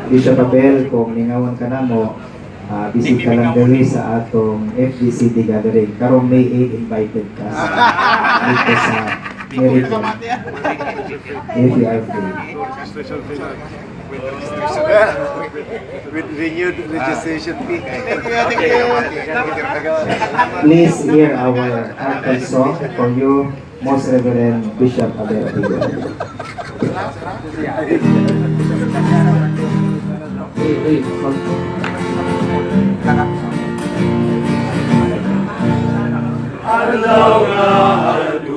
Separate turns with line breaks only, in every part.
Bishop Abel, kung lingawan ka na mo, visit ka lang dali sa atong FDCD gathering. Karong May 8 invited ka dito sa Meridian. If you are free.
With renewed registration fee.
Please hear our heartfelt song for you, Most Reverend Bishop Abel Abel.
Adlaw nga haradun,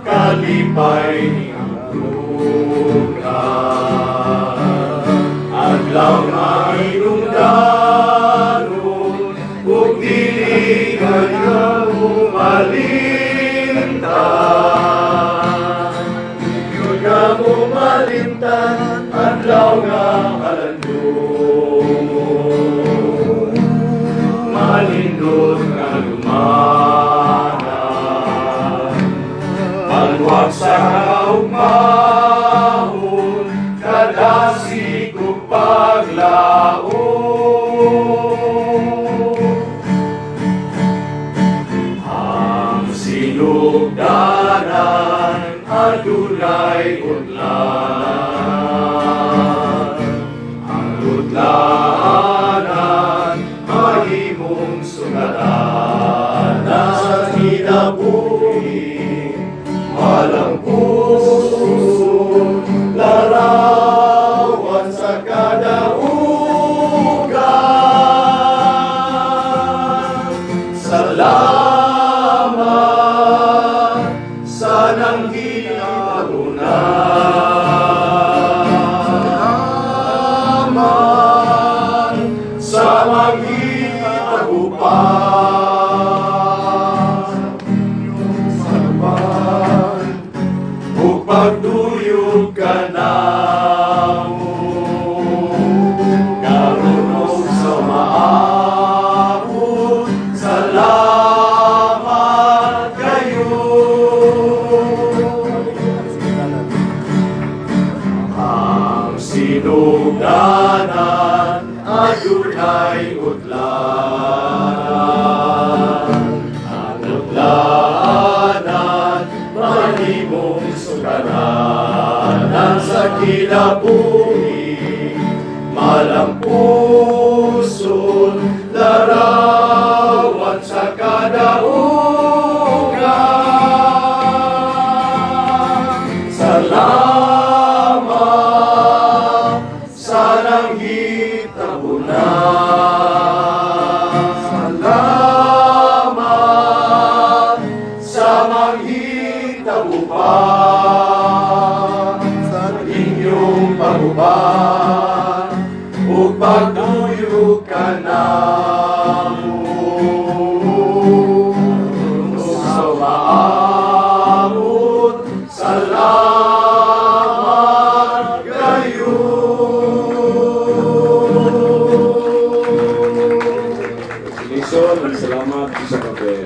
kalipay ang lugar. Adlaw nga inundanon, ug dili kayo umalintan. Yun nga umalintan, adlaw nga haradun. Malindot nga lumanan, palwag sa kaugmahon, kadasig ug paglaon. Ang sinugdanan adunay udlanan, ang udlanan mahimong sugatan sa kinabuhi, walang puso, larawan sa kadaugan. Salamat sa nang hinagunan, sa magitagupan, saban, ug pagduyog ka namo, karon ug sa maabot, salamat kayo. Ang sinugdanan adunay udlanan, ang udlanan mahimong sugdanan sa kinabuhi, malampuson, larawan sa kadaugan. Salamat sa nanghitabunan, salamat sa manghitabupan, sa inyong paguban ug pagduyog ka namo, sa maabot, salamat kayo.
Lison, salamat sa papel.